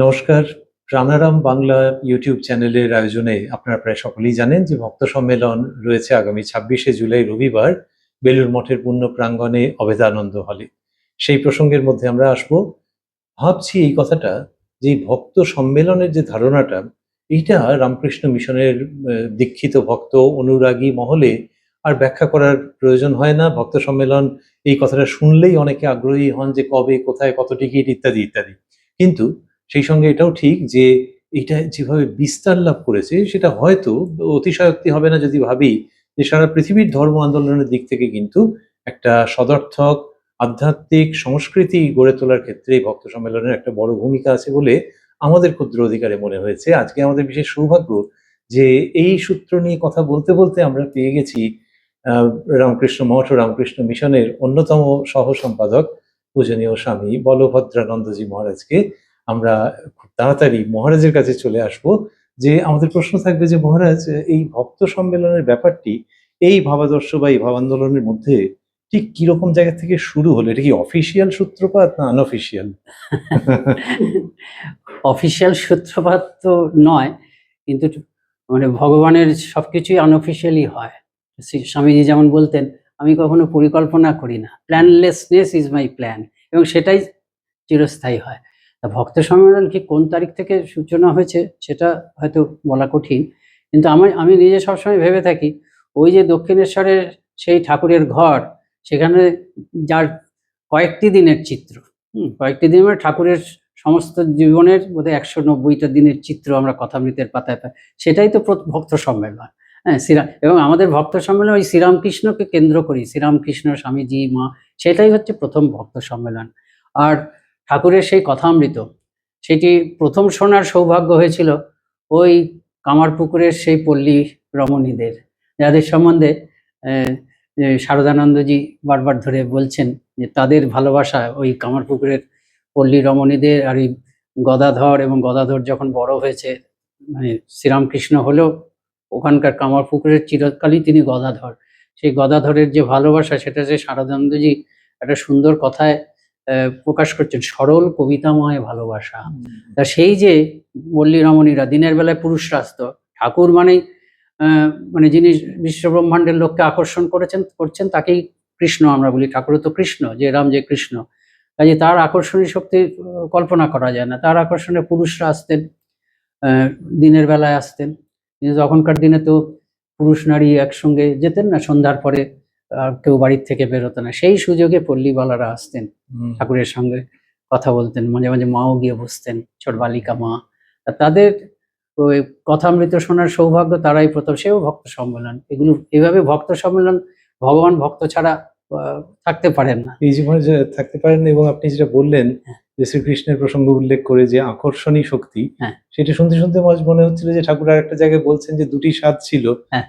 নমস্কার। প্রাণারাম বাংলা ইউটিউব চ্যানেলের আয়োজনে আপনারা প্রায় সকলেই জানেন যে ভক্ত সম্মেলন রয়েছে আগামী 26শে জুলাই রবিবার বেলুড় মঠের পূর্ণ প্রাঙ্গণে অভেদানন্দ হলে। সেই প্রসঙ্গের মধ্যে আমরা আসব। ভাবছি এই কথাটা যে এই ভক্ত সম্মেলনের যে ধারণাটা, এইটা রামকৃষ্ণ মিশনের দীক্ষিত ভক্ত অনুরাগী মহলে আর ব্যাখ্যা করার প্রয়োজন হয় না। ভক্ত সম্মেলন এই কথাটা শুনলেই অনেকে আগ্রহী হন যে কবে, কোথায়, কত টিকিট ইত্যাদি ইত্যাদি। কিন্তু সেই সঙ্গে এটাও ঠিক যে এটা যেভাবে বিস্তার লাভ করেছে সেটা হয়তো অতিশয়োক্তি হবে না যদি ভাবি যে সারা পৃথিবীর ধর্ম আন্দোলনের দিক থেকে কিন্তু একটা সদর্থক আধ্যাত্মিক সংস্কৃতি গড়ে তোলার ক্ষেত্রে এই ভক্ত সম্মেলনের একটা বড় ভূমিকা আছে বলে আমাদের ক্ষুদ্র অধিকারে মনে হয়েছে। আজকে আমাদের বিশেষ সৌভাগ্য যে এই সূত্র নিয়ে কথা বলতে বলতে আমরা পেয়ে গেছি আহ, রামকৃষ্ণ মঠ ও রামকৃষ্ণ মিশনের অন্যতম সহ সম্পাদক পূজনীয় স্বামী বলভদ্রানন্দজি মহারাজকে। আমরা খুব তাড়াতাড়ি মহারাজের কাছে চলে আসব। যে আমাদের প্রশ্ন থাকবে যে মহারাজ, এই ভক্ত সম্মেলনের ব্যাপারটি এই ভাবাদর্শ বা এই ভাবান্দোলনের মধ্যে ঠিক কিরকম জায়গা থেকে শুরু হলো? এটা কি অফিসিয়াল সূত্রপাত না আনঅফিসিয়াল? অফিসিয়াল সূত্রপাত তো নয়, কিন্তু মানে ভগবানের সবকিছুই আনঅফিসিয়ালি হয়। স্বামীজি যেমন বলতেন, আমি কখনো পরিকল্পনা করি না, প্ল্যানলেসনেস ইজ মাই প্ল্যান, এবং সেটাই চিরস্থায়ী হয়। তা ভক্ত সম্মেলন কি কোন তারিখ থেকে সূচনা হয়েছে সেটা হয়তো বলা কঠিন, কিন্তু আমি নিজে সবসময় ভেবে থাকি, ওই যে দক্ষিণেশ্বরের সেই ঠাকুরের ঘর, সেখানে যার কয়েকটি দিনের চিত্র, কয়েকটি দিন মানে ঠাকুরের সমস্ত জীবনের বোধহয় 190টা দিনের চিত্র আমরা কথামৃতের পাতায় পাই, সেটাই তো ভক্ত সম্মেলন। হ্যাঁ, এবং আমাদের ভক্ত সম্মেলন ওই শ্রীরামকৃষ্ণকে কেন্দ্র করি, শ্রীরামকৃষ্ণ, স্বামীজি, মা, সেটাই হচ্ছে প্রথম ভক্ত সম্মেলন। আর ঠাকুরের সেই কথামৃত, সেটি প্রথম শোনার সৌভাগ্য হয়েছিল ওই কামারপুকুরের সেই পল্লী রমণীদের, যাদের সম্বন্ধে শারদানন্দজি বারবার ধরে বলছেন যে তাদের ভালোবাসা ওই কামারপুকুরের পল্লী রমণীদের। আর এই গদাধর, এবং গদাধর যখন বড় হয়েছে, মানে শ্রীরামকৃষ্ণ হলেও ওখানকার কামারপুকুরের চিরকালই তিনি গদাধর। সেই গদাধরের যে ভালোবাসা, সেটা যে শারদানন্দজি একটা সুন্দর কথায় প্রকাশ করছেন, সরল কবিতাময় ভালোবাসা। তা সেই যে পল্লী রমণীরা দিনের বেলায় পুরুষরাস্ত, ঠাকুর মানেই মানে যিনি বিশ্বব্রহ্মাণ্ডের লোককে আকর্ষণ করছেন তাকেই কৃষ্ণ আমরা বলি। ঠাকুরও তো কৃষ্ণ, যে রাম যে কৃষ্ণ, কাজে তার আকর্ষণী শক্তি কল্পনা করা যায় না। তার আকর্ষণে পুরুষরা আসতেন, দিনের বেলায় আসতেন, কিন্তু তখনকার দিনে তো পুরুষ নারী একসঙ্গে যেতেন না, সন্ধ্যার পরে কেউ বাড়ির থেকে বেরোতো না। সেই সুযোগে পল্লীবালারা আসতেন, ঠাকুরের সঙ্গে কথা বলতেন, মাঝে মাঝে মাও গিয়ে বসতেন, ছোট বালিকা মা। তাদের ওই কথামৃত শোনার সৌভাগ্য তারাই প্রথম, সেও ভক্ত সম্মেলন। এগুলো এভাবে ভক্ত সম্মেলন, ভগবান ভক্ত ছাড়া থাকতে পারেন না, এই জীবনে যে থাকতে পারেন না। এবং আপনি যেটা বললেন যে শ্রীকৃষ্ণের প্রসঙ্গ উল্লেখ করে যে আকর্ষণী শক্তি, সেটা শুনতে শুনতে মাঝ মনে হচ্ছিল যে ঠাকুর আর একটা জায়গায় বলছেন যে দুটি স্বাদ ছিল,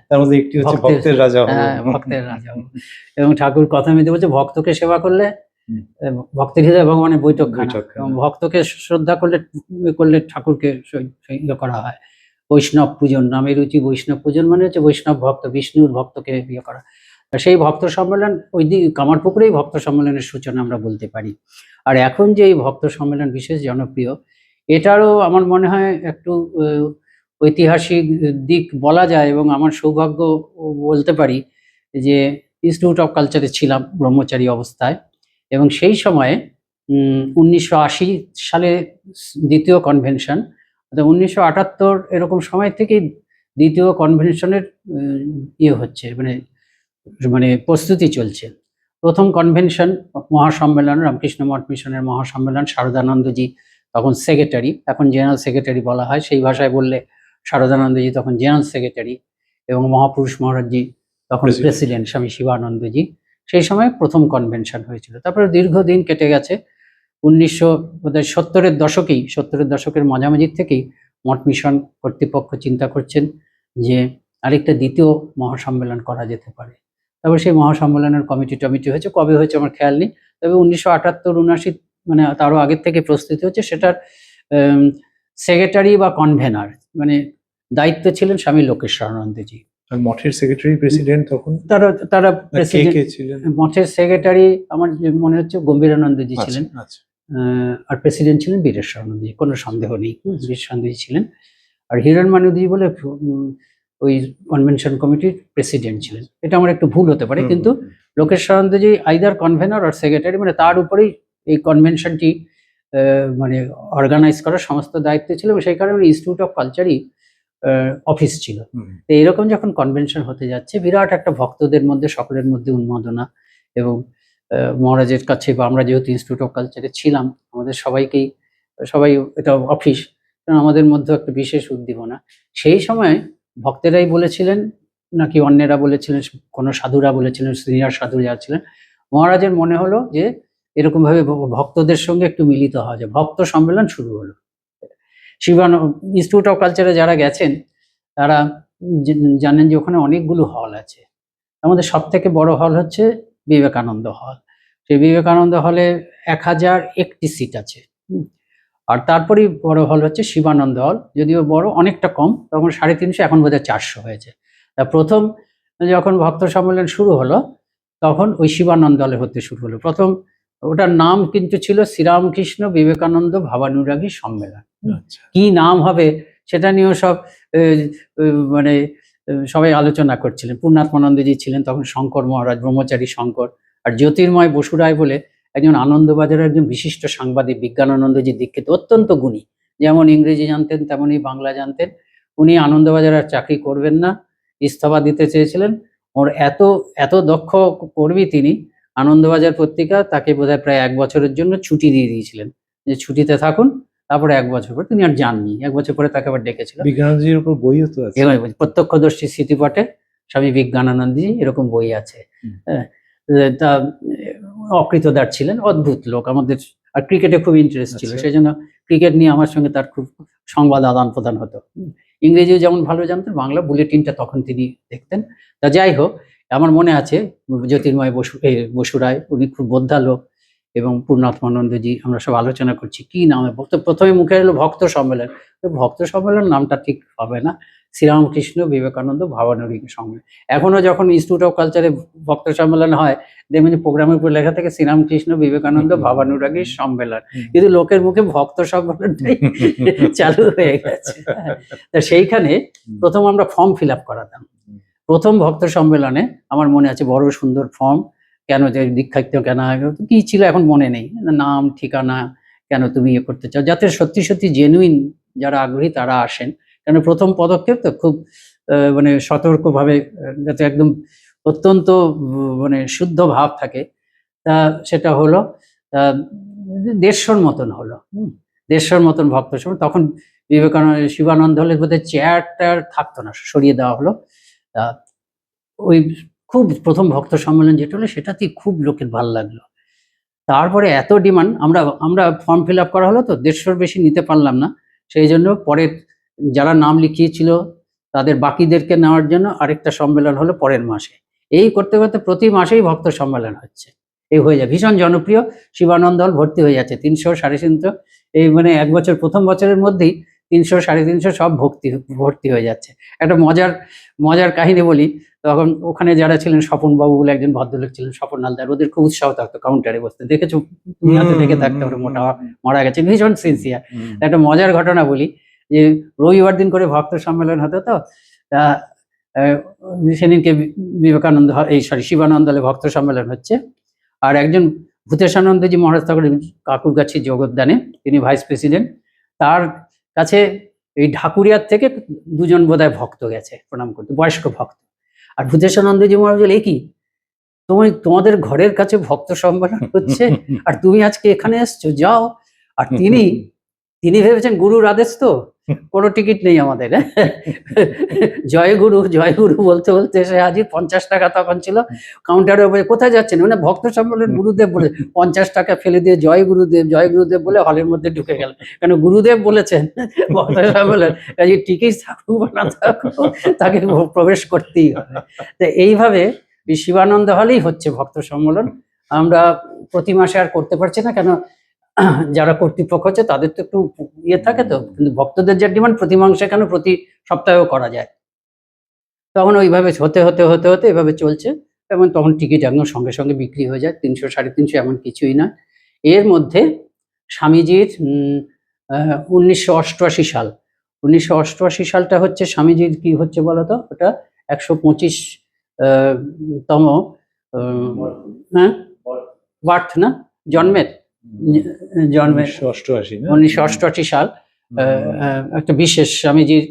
তার মধ্যে একটি হচ্ছে ভক্তের রাজা হবো। ভক্তের রাজা হবো। এবং ঠাকুর কথামৃতে বলছে, ভক্তকে সেবা করলে ভক্তের হৃদয়ে ভগবানের বৈঠকখানা, এবং ভক্তকে শ্রদ্ধা করলে ঠাকুরকে করা হয়। বৈষ্ণব পূজন, নামে রুচি বৈষ্ণব পূজন, মানে হচ্ছে বৈষ্ণব ভক্ত, বিষ্ণুর ভক্তকে ইয়ে করা। সেই ভক্ত সম্মেলন ওই দিক কামারপুকুরেই ভক্ত সম্মেলনের সূচনা আমরা বলতে পারি। আর এখন যে এই ভক্ত সম্মেলন বিশেষ জনপ্রিয়, এটারও আমার মনে হয় একটু ঐতিহাসিক দিক বলা যায়। এবং আমার সৌভাগ্য বলতে পারি যে ইনস্টিটিউট অফ কালচারে ছিলাম ব্রহ্মচারী অবস্থায়, এবং সেই সময়ে 1980 সালে দ্বিতীয় কনভেনশন, 1978 এরকম সময় থেকেই দ্বিতীয় কনভেনশনের ইয়ে হচ্ছে, মানে প্রস্তুতি চলছে। প্রথম কনভেনশন মহাসম্মেলন, রামকৃষ্ণ মঠ মিশনের মহাসম্মেলন, শারদানন্দজি তখন সেক্রেটারি, এখন জেনারেল সেক্রেটারি বলা হয়, সেই ভাষায় বললে শারদানন্দজি তখন জেনারেল সেক্রেটারি, এবং মহাপুরুষ মহারাজজি তখন প্রেসিডেন্ট, স্বামী শিবানন্দজি। সেই সময় প্রথম কনভেনশন হয়েছিল। তারপরে দীর্ঘদিন কেটে গেছে। 1970-এর দশকেই, 70-এর দশকের মাঝামাঝি থেকেই মঠ মিশন কর্তৃপক্ষ চিন্তা করছেন যে আরেকটা দ্বিতীয় মহাসম্মেলন করা যেতে পারে। তারপরে সেই মহাসম্মেলনের কমিটি হয়েছে, কবে হয়েছে আমার খেয়াল নেই, তবে 1978-79, মানে তারও আগের থেকে প্রস্তুতি হচ্ছে। সেটার সেক্রেটারি বা কনভেনার, মানে দায়িত্ব ছিলেন স্বামী লোকেশ্বরানন্দজি। আর মঠের সেক্রেটারি প্রেসিডেন্ট তখন তারা প্রেসিডেন্ট ছিলেন। মঠের সেক্রেটারি আমার মনে হচ্ছে গম্ভীরানন্দজি ছিলেন। আর প্রেসিডেন্ট ছিলেন বীরেশ্বর নন্দী, কোনো সন্দেহ নেই, বীরেশ্বর নন্দী ছিলেন। আর হিরণ মানুদি বলে ওই কনভেনশন কমিটির প্রেসিডেন্ট ছিলেন। এটা আমার একটু ভুল হতে পারে, কিন্তু লোকেশ্বর নন্দী আইদার কনভেনর আর সেক্রেটারি, মানে তার উপরেই এই কনভেনশনটি মানে অর্গানাইজ করার সমস্ত দায়িত্ব ছিল, এবং সেই কারণে ইনস্টিটিউট অফ কালচারই অফিস ছিল। তো এরকম যখন কনভেনশন হতে যাচ্ছে, বিরাট একটা ভক্তদের মধ্যে সকলের মধ্যে উন্মাদনা, এবং মহারাজের কাছে, বা আমরা যেহেতু ইনস্টিটিউট অফ কালচারে ছিলাম, আমাদের সবাই এটা অফিস, আমাদের মধ্যে একটা বিশেষ উদ্দীপনা। সেই সময় ভক্তেরাই বলেছিলেন, নাকি অন্যেরা বলেছিলেন, কোনো সাধুরা বলেছিলেন, সিনিয়র সাধু যারা ছিলেন, মহারাজের মনে হলো যে এরকম ভাবে ভক্তদের সঙ্গে একটু মিলিত হওয়া যায়। ভক্ত সম্মেলন শুরু হলো। ইনস্টিটিউট অফ কালচারে যারা গেছেন তারা জানেন যে ওখানে অনেকগুলো হল আছে। আমাদের সব থেকে বড় হল হচ্ছে বিবেকানন্দ হল। সেই বিবেকানন্দ হলে 1001টি সিট আছে। আর তারপরেই বড় হল হচ্ছে শিবানন্দ হল, যদিও বড়, অনেকটা কম, তখন 350, এখন বোধহয় 400 হয়েছে। তা প্রথম যখন ভক্ত সম্মেলন শুরু হলো, তখন ওই শিবানন্দ হলে হতে শুরু হলো। প্রথম ওটার নাম কিন্তু ছিল শ্রীরামকৃষ্ণ বিবেকানন্দ ভাবানুরাগী সম্মেলন। কি নাম হবে সেটা নিয়েও সব মানে সবাই আলোচনা করছিলেন। পূর্ণাত্মানন্দজি ছিলেন তখন, শঙ্কর মহারাজ, ব্রহ্মচারী শঙ্কর, আর জ্যোতির্ময় বসু রায় বলে একজন আনন্দবাজারের একজন বিশিষ্ট সাংবাদিক, বিজ্ঞানানন্দজি দীক্ষিত, অত্যন্ত গুণী, যেমন ইংরেজি জানতেন তেমনই বাংলা জানতেন। উনি আনন্দবাজার আর চাকরি করবেন না, ইস্তফা দিতে চেয়েছিলেন। ওর এত দক্ষ কর্মী তিনি, আনন্দবাজার পত্রিকা তাকে বোধহয় প্রায় 1 বছরের জন্য ছুটি দিয়ে দিয়েছিলেন, যে ছুটিতে থাকুন। তারপরে 1 বছর পর তিনি আর যাননি, 1 বছর পরে তাকে আবার ডেকেছিল। বিজ্ঞানানন্দজির উপর বইও তো আছে, প্রত্যক্ষদর্শী স্মৃতিপটে স্বামী বিজ্ঞানানন্দজি, এরকম বই আছে। তা অকৃতদার ছিলেন, অদ্ভুত লোক আমাদের। আর ক্রিকেটে খুব ইন্টারেস্ট ছিল, সেই জন্য ক্রিকেট নিয়ে আমার সঙ্গে তার খুব সংবাদ আদান প্রদান হতো। ইংরেজিও যেমন ভালো জানতেন, বাংলা বুলেটিনটা তখন তিনি দেখতেন। তা যাই হোক, আমার মনে আছে জ্যোতির্ময় বসু রায়, উনি খুব বোদ্ধা লোক, এবং পূর্ণাত্মানন্দজি, আমরা সব আলোচনা করছি কি নামে। প্রথমে মুখে এলো ভক্ত সম্মেলন। ভক্ত সম্মেলন নামটা ঠিক হবে না, শ্রীরামকৃষ্ণ বিবেকানন্দ ভাবানুরাগী সম্মেলন। এখনো যখন ইনস্টিটিউট অফ কালচারে ভক্ত সম্মেলন হয়, দেখবেন যে প্রোগ্রামের উপর লেখা থাকে শ্রীরামকৃষ্ণ বিবেকানন্দ ভাবানুরাগী সম্মেলন, কিন্তু লোকের মুখে ভক্ত সম্মেলনটাই চালু হয়ে গেছে। তা সেইখানে প্রথম আমরা ফর্ম ফিল আপ করাতাম। প্রথম ভক্ত সম্মেলনে আমার মনে আছে, বড় সুন্দর ফর্ম, কেন যে দীক্ষায়িত কেন কি ছিল এখন মনে নেই, নাম, ঠিকানা, কেন তুমি ইয়ে করতে চাও, যাতে সত্যি সত্যি জেনুইন যারা আগ্রহী তারা আসেন। কেন প্রথম পদক্ষেপ তো খুব মানে সতর্কভাবে, যাতে একদম অত্যন্ত মানে শুদ্ধ ভাব থাকে। তা সেটা হলো 150 মতন হলো। 150 মতন ভক্ত সময়। তখন বিবেকানন্দ শিবানন্দ হলে বোধহয় চেয়ারটার থাকতো না, সরিয়ে দেওয়া হলো। তা ওই খুব প্রথম ভক্ত সম্মেলন যেটা হলো, সেটাতেই খুব লোকের ভালো লাগলো। তারপরে এত ডিমান্ড, আমরা ফর্ম ফিল আপ করা হলো তো, 150 বেশি নিতে পারলাম না, সেই জন্য পরের যারা নাম লিখিয়েছিল তাদের বাকিদেরকে নেওয়ার জন্য আরেকটা সম্মেলন হলো পরের মাসে। এই করতে করতে প্রতি মাসেই ভক্ত সম্মেলন হচ্ছে, এই হয়ে যায় ভীষণ জনপ্রিয়। শিবানন্দ হল ভর্তি হয়ে যাচ্ছে, 300 350, এই মানে 1 বছর, প্রথম বছরের মধ্যেই 300 350 সব ভর্তি হয়ে যাচ্ছে। একটা মজার কাহিনী বলি। তখন ওখানে যারা ছিলেন, স্বপন বাবু বলে একজন ভদ্রলোক ছিলেন, স্বপন হালদার, ওদের খুব উৎসাহ থাকতো কাউন্টারে বসতে, দেখেছো তুমি হাতে দেখে থাকতে, ওরা মারা গেছে, ভীষণ সিনসিয়ার। একটা মজার ঘটনা বলি, যে রবিবার দিন করে ভক্ত সম্মেলন হতো তো, তা সেদিনকে বিবেকানন্দ শিবানন্দ হলে ভক্ত সম্মেলন হচ্ছে, আর একজন ভূতেশানন্দজি মহারাজ তখন কাকুরগাছি জগদ্দানে, তিনি ভাইস প্রেসিডেন্ট, তার কাছে এই ঢাকুরিয়ার থেকে 2 জন বোধহয় ভক্ত গেছে প্রণাম করতে, বয়স্ক ভক্ত। আর ভূতেশানন্দজি মহারাজ বলে, কি তোমাদের ঘরের কাছে ভক্ত সম্মেলন হচ্ছে আর তুমি আজকে এখানে এসছো, যাও। আর তিনি ভেবেছেন গুরুর আদেশ তো, কোনো টিকিট নেই আমাদের, জয় গুরু জয় গুরু বলতে বলতে সে হাজির। 50 টাকা তখন ছিল কাউন্টারে, কোথায় যাচ্ছেন, মানে ভক্ত সম্মেলন গুরুদেব বলে, 50 টাকা ফেলে দিয়ে জয় গুরুদেব বলে হলের মধ্যে ঢুকে গেল। কেন গুরুদেব বলেছেন ভক্ত সম্মেলন, টিকিট থাকুক বা না থাকুক তাকে প্রবেশ করতেই হবে। তো এইভাবে শিবানন্দ হলেই হচ্ছে ভক্ত সম্মেলন। আমরা প্রতি মাসে আর করতে পারছি না, কেন যারা কর্তৃপক্ষ হচ্ছে তাদের তো একটু ইয়ে থাকে তো, কিন্তু ভক্তদের যে ডিমান্ড প্রতি মাসে কেন প্রতি সপ্তাহেও করা যায়। তখন ওইভাবে হতে হতে হতে হতে এভাবে চলছে, এবং তখন টিকিট একদম সঙ্গে সঙ্গে বিক্রি হয়ে যায়, 300 350 এমন কিছুই না। এর মধ্যে স্বামীজির 1988 সাল। 1988 সালটা হচ্ছে স্বামীজির কি হচ্ছে বলতো, ওটা 125 তম হ্যাঁ বার্থ না, জন্মের 1988 না? 1988 সাল। একটা বিশেষ স্বামীজির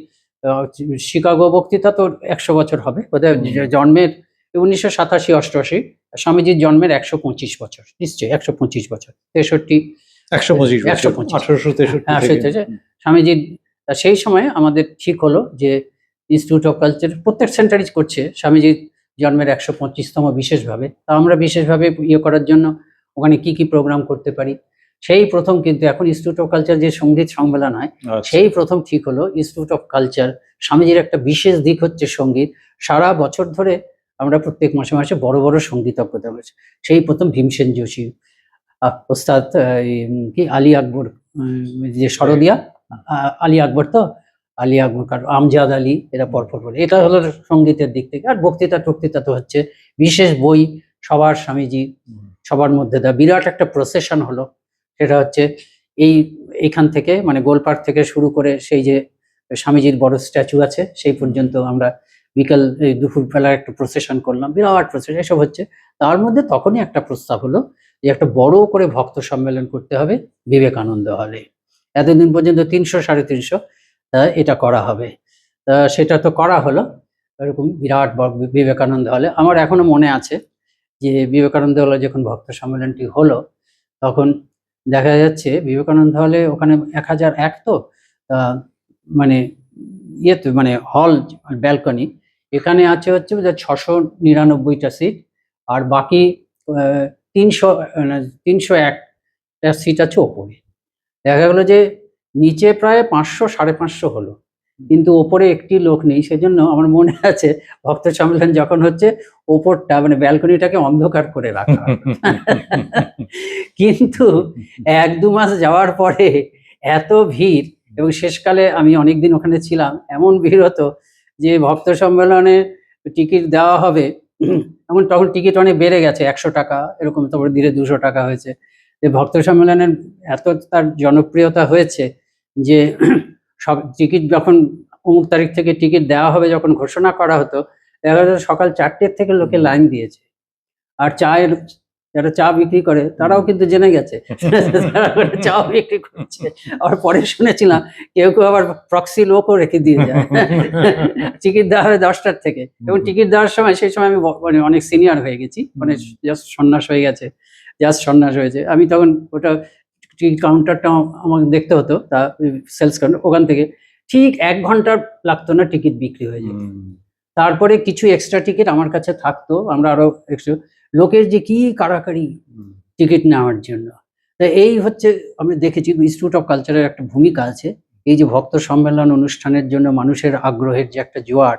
শিকাগো বক্তৃতা তো 100 বছর হবে বোধহয় জন্মের, 1987-88 স্বামীজির জন্মের 125 বছর, নিশ্চয়ই 125 বছর, 63 125 বছর, 125 1863 থেকে। স্বামীজির সেই সময় আমাদের ঠিক হলো যে ইনস্টিটিউট অফ কালচার প্রত্যেক সেন্টারই করছে স্বামীজির জন্মের 125তম বিশেষভাবে। তা আমরা বিশেষভাবে ইয়ে করার জন্য ওখানে কি কি প্রোগ্রাম করতে পারি, সেই প্রথম কিন্তু এখন ইনস্টিটিউট অফ কালচার যে সঙ্গীত সম্মেলন হয়, আচ্ছা। সেই প্রথম ঠিক হলো ইনস্টিটিউট অফ কালচার। স্বামীজির একটা বিশেষ দিক হচ্ছে সঙ্গীত। সারা বছর ধরে আমরা প্রত্যেক মাসে মাসে বড় বড় সঙ্গীতজ্ঞতা হয়েছে। সেই প্রথম ভীমসেন যোশী, ওস্তাদ কি আলী আকবর, যে শরদিয়া আলী আকবর, তো আলী আকবর, আমজাদ আলী, এরা পরপর পর। এটা হলো সঙ্গীতের দিক থেকে। আর বক্তৃতা টক্তৃতা তো হচ্ছে, বিশেষ বই সবার স্বামীজি সবার মধ্যে দেওয়া, বিরাট একটা প্রসেশন হলো। সেটা হচ্ছে এইখান থেকে মানে গোলপার্ক থেকে শুরু করে সেই যে স্বামীজির বড় স্ট্যাচু আছে সেই পর্যন্ত আমরা বিকাল দুপুরবেলা একটা প্রসেশন করলাম, বিরাট প্রসেশন এসব হচ্ছে। তার মধ্যে তখনই একটা প্রস্তাব হলো যে একটা বড় করে ভক্ত সম্মেলন করতে হবে বিবেকানন্দ হলে। এতদিন পর্যন্ত 300-350 এটা করা হবে। সেটা তো করা হলো এরকম বিরাট বড় বিবেকানন্দ হলে। আমার এখনো মনে আছে যে বিবেকানন্দ হলে যখন ভক্ত সম্মেলনটি হলো, তখন দেখা যাচ্ছে বিবেকানন্দ হলে ওখানে 1001 তো মানে ইয়েতে মানে হল ব্যালকনি, এখানে আছে হচ্ছে 699টা সিট, আর বাকি 301টা সিট আছে ওপরে। দেখা গেলো যে নিচে প্রায় 500-550 হলো, কিন্তু ওপরে একটি লোক নেই। সেজন্য আমার মনে আছে ভক্ত সম্মেলন যখন হচ্ছে ওপরটা মানে ব্যালকনিটাকে অন্ধকার করে রাখা কিন্তু 1-2 মাস যাওয়ার পরে এত ভিড়, এবং শেষকালে আমি অনেকদিন ওখানে ছিলাম, এমন ভিড় হতো যে ভক্ত সম্মেলনে টিকিট দেওয়া হবে, এমন তখন টিকিট অনেক বেড়ে গেছে, 100 টাকা এরকম, তারপরে ধীরে 200 টাকা হয়েছে। যে ভক্ত সম্মেলনের এত তার জনপ্রিয়তা হয়েছে যে সব টিকিট যখন অমুক তারিখ থেকে টিকিট দেওয়া হবে যখন ঘোষণা করা হতো, দেখা যাচ্ছে সকাল 4টের থেকে লোকে লাইন দিয়েছে। আর চায়ের যারা চা বিক্রি করে তারাও কিন্তু জেনে গেছে চা বিক্রি করছে। আবার পরে শুনেছিলাম কেউ কেউ আবার প্রক্সি লোকও রেখে দিয়ে যায় টিকিট দেওয়া হয় 10টার থেকে, এবং টিকিট দেওয়ার সময় সেই সময় আমি মানে অনেক সিনিয়র হয়ে গেছি, মানে জাস্ট সন্ন্যাস হয়ে গেছে, জাস্ট সন্ন্যাস হয়েছে। আমি তখন ওটা টিকিট কাউন্টারটা আমাকে দেখতে হতো, তা সেলস কাউন্টার, ওখান থেকে ঠিক 1 ঘন্টা লাগতো না টিকিট বিক্রি হয়ে যেত। তারপরে কিছু এক্সট্রা টিকিট আমার কাছে থাকতো, আমরা আরো এক্সট্রা লোকের যে কি কাড়াকাড়ি টিকিট নেওয়ার জন্য। তা এই হচ্ছে আমি দেখেছি ইনস্টিটিউট অফ কালচারের একটা ভূমিকা আছে, এই যে ভক্ত সম্মেলন অনুষ্ঠানের জন্য মানুষের আগ্রহের যে একটা জোয়ার।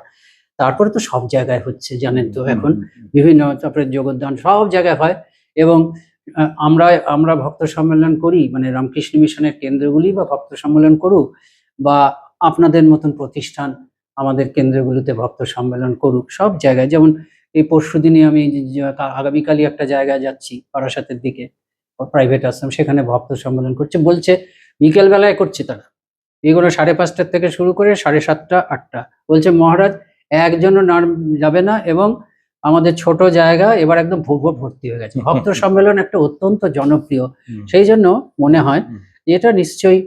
তারপরে তো সব জায়গায় হচ্ছে জানেন তো, এখন বিভিন্ন, তারপরে যোগদান সব জায়গায় হয়। এবং আমরা ভক্ত সম্মেলন করি, মানে রামকৃষ্ণ মিশনের কেন্দ্রগুলি বা ভক্ত সম্মেলন করুক, বা আপনাদের মতন প্রতিষ্ঠান আমাদের কেন্দ্রগুলিতে ভক্ত সম্মেলন করুক, সব জায়গায়। যেমন এই পরশুদিনই আমি আগামীকালই একটা জায়গায় যাচ্ছি বারাসাতের দিকে, প্রাইভেট আশ্রম, সেখানে ভক্ত সম্মেলন করছে, বলছে বিকেল বেলায় করছে তারা, এগুলো 5:30 থেকে শুরু করে 7:30-8টা। বলছে মহারাজ একজনও যাবে না, এবং আমাদের ছোট জায়গা এবার একদম ভর্তি হয়ে গেছে। ভক্ত সম্মেলন একটা অত্যন্ত জনপ্রিয়, সেই জন্য মনে হয় এটা নিশ্চয়ই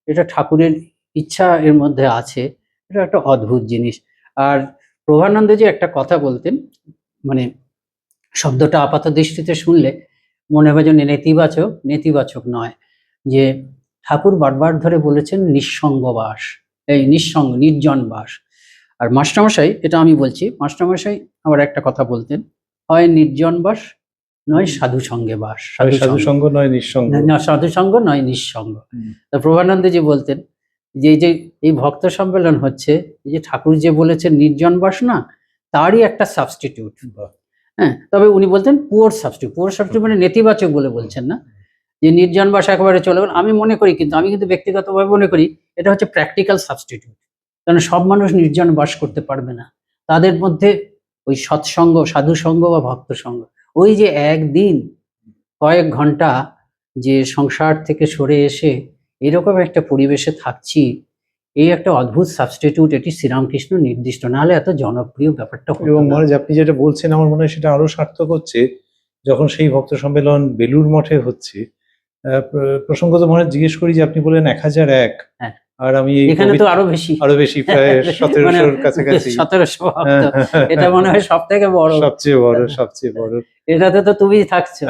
এটা ঠাকুরের ইচ্ছা এর মধ্যে আছে, এটা একটা অদ্ভুত জিনিস। আর প্রভানন্দজি একটা কথা বলতেন, মানে শব্দটা আপাত দৃষ্টিতে শুনলে মনে হবে যে নেতিবাচক নয়, যে ঠাকুর বারবার ধরে বলেছেন নিঃসঙ্গ বাস, এই নিঃসঙ্গ নির্জন বাস। আর মাস্টারমশাই, এটা আমি বলছি, মাস্টারমশাই আবার একটা কথা বলতেন, হয় নির্জন বাস নয় সাধু সঙ্গে বাস, সাধু সঙ্গ নয় নিঃসঙ্গ, সাধু সঙ্গ নয় নিঃসঙ্গ। তা প্রভানন্দজি বলতেন যে এই ভক্ত সম্মেলন হচ্ছে, এই যে ঠাকুর যে বলেছেন নির্জন বাস না, তারই একটা সাবস্টিটিউট। হ্যাঁ, তবে উনি বলতেন পুয়ার সাবস্টিটিউট মানে নেতিবাচক বলে বলছেন না, যে নির্জন বাস একেবারে চলে গেল। আমি মনে করি, কিন্তু আমি কিন্তু ব্যক্তিগতভাবে মনে করি এটা হচ্ছে প্র্যাকটিক্যাল সাবস্টিটিউট, কারণ সব মানুষ নির্জন বাস করতে পারবে না। তাদের মধ্যে ওই সৎসঙ্গ, সাধু সঙ্গ বা ভক্ত সঙ্গ, ওই যে একদিন কয়েক ঘন্টা যে সংসার থেকে সরে এসে এরকম একটা পরিবেশে থাকছি, এই একটা অদ্ভুত সাবস্টিটিউট, এটি শ্রীরামকৃষ্ণ নির্দিষ্ট, নাহলে এত জনপ্রিয় ব্যাপারটা হতো এবং না। মহারাজ আপনি যেটা বলছেন আমার মনে হয় সেটা আরো সার্থক হচ্ছে যখন সেই ভক্ত সম্মেলন বেলুড় মঠে হচ্ছে। প্রসঙ্গত মহারাজ জিজ্ঞেস করি যে আপনি বললেন 1001, হ্যাঁ। আর আমি এই এখানে তো আরো বেশি, আরো বেশি প্রায় 1700-র কাছাকাছি। 1700 ভক্ত, এটা মনে হয় সব থেকে বড়, সবচেয়ে বড়, সবচেয়ে বড়। এটাতে তো তুমি থাকছো।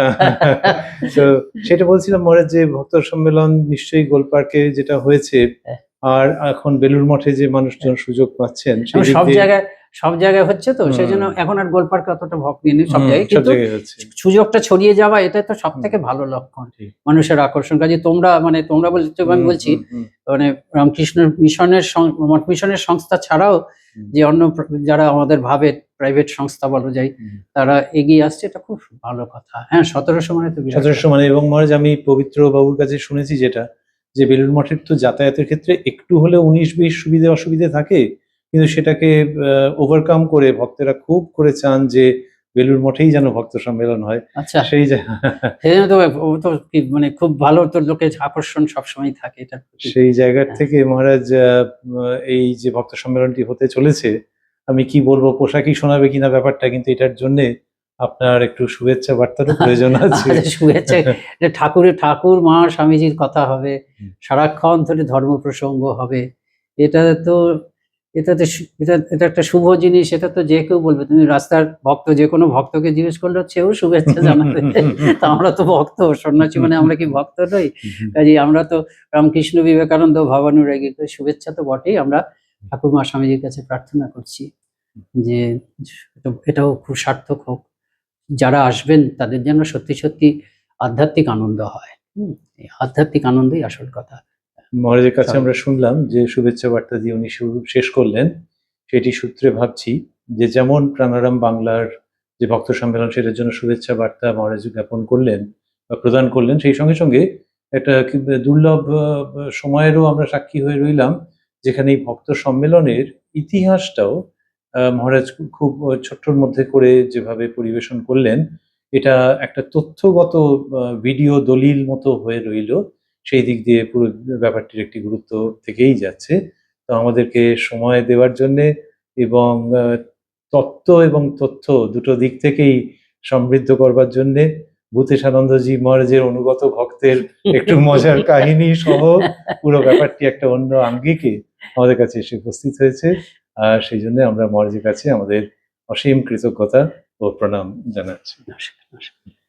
তো সেটা বলছিলাম মহারাজ যে ভক্ত সম্মেলন নিশ্চয়ই গোলপার্কে যেটা হয়েছে, হ্যাঁ। আর এখন বেলুড় মঠে যে মানুষজন সুযোগ পাচ্ছেন সেই দিক সব দিয়ে জায়গায় সব জায়গায় হচ্ছে তো, সেই জন্য এখন আর গোলপার্কে অতটা ভক্ত নেই সব জায়গায়, সব কিন্তু জায়গায় হচ্ছে। সুযোগটা ছড়িয়ে যাওয়া এটা তো সব থেকে ভালো লক্ষণ, ঠিক। মানুষের আকর্ষণ। কাজে তোমরা মানে তোমরা বলছো, আমি বলছি মানে রামকৃষ্ণ মিশনের মঠ মিশনের সংস্থা ছাড়াও যে অন্য যারা আমাদের ভাবে প্রাইভেট সংস্থা বলা যায়, তারা এগিয়ে আসছে, এটা খুব ভালো কথা। হ্যাঁ, 1700 মানে তো 1700 মানে। এবং মহারাজ আমি পবিত্র বাবুর কাছে শুনেছি যেটা, যে বেলুড় মঠের তো যাতায়াতের ক্ষেত্রে একটু হলেও 19-20 সুবিধে অসুবিধে থাকে, কিন্তু সেটাকে ওভারকাম করে ভক্তেরা খুব করে চান যে বেলুড় মঠেই যেন ভক্ত সম্মেলন হয়। আচ্ছা, সেই তো ও তো কি মানে খুব ভালো, তো লোকের আকর্ষণ সবসময় থাকে এটা। সেই জায়গার থেকে মহারাজ এই যে ভক্ত সম্মেলনটি হতে চলেছে, আমি কি বলবো, পোশাকই শোনাবে কিনা ব্যাপারটা, কিন্তু এটার জন্য আপনার একটু শুভেচ্ছা বার্তারও প্রয়োজন আছে। শুভেচ্ছা, ঠাকুর মা স্বামীজির কথা হবে, সারাক্ষণ ধরে ধর্ম প্রসঙ্গ হবে, এটা তো এটা একটা শুভ জিনিস, এটা তো যে কেউ বলবে। তুমি রাস্তার ভক্ত যে কোনো ভক্তকে জিজ্ঞেস করলে সেও শুভেচ্ছা জানাবে। তা আমরা তো ভক্ত, সন্ন্যাসী মানে আমরা কি ভক্ত নই? কাজে আমরা তো রামকৃষ্ণ, বিবেকানন্দ, ভাবানুরাগী, তো শুভেচ্ছা তো বটেই। আমরা ঠাকুর মা স্বামীজির কাছে প্রার্থনা করছি যে এটাও খুব সার্থক হোক, যারা আসবেন তাদের যেন সত্যি সত্যি আধ্যাত্মিক আনন্দ হয়। এই আধ্যাত্মিক আনন্দই আসল কথা। মহারাজের কাছে আমরা শুনলাম যে শুভেচ্ছা বার্তা দিয়ে উনি শেষ করলেন, সেটি সূত্রে ভাবছি যে যেমন প্রাণারাম বাংলার যে ভক্ত সম্মেলন সেটার জন্য শুভেচ্ছা বার্তা মহারাজ জ্ঞাপন করলেন বা প্রদান করলেন, সেই সঙ্গে সঙ্গে একটা দুর্লভ সময়েরও আমরা সাক্ষী হয়ে রইলাম, যেখানে এই ভক্ত সম্মেলনের ইতিহাসটাও মহারাজ খুব ছোট্টর মধ্যে করে যেভাবে পরিবেশন করলেন, এটা একটা তথ্যগত ভিডিও দলিল মতো হয়ে রইল। সেই দিক দিয়ে পুরো ব্যাপারটির একটি গুরুত্ব থেকেই যাচ্ছে। তো আমাদেরকে সময় দেওয়ার জন্যে এবং তত্ত্ব এবং তথ্য দুটো দিক থেকেই সমৃদ্ধ করবার জন্যে ভূতেশানন্দজি মহারাজের অনুগত ভক্তের একটু মজার কাহিনী সহ পুরো ব্যাপারটি একটা অন্য আঙ্গিকে আমাদের কাছে এসে উপস্থিত হয়েছে। আর সেই জন্য আমরা মহারাজের কাছে আমাদের অসীম কৃতজ্ঞতা ও প্রণাম জানাচ্ছি। নমস্কার।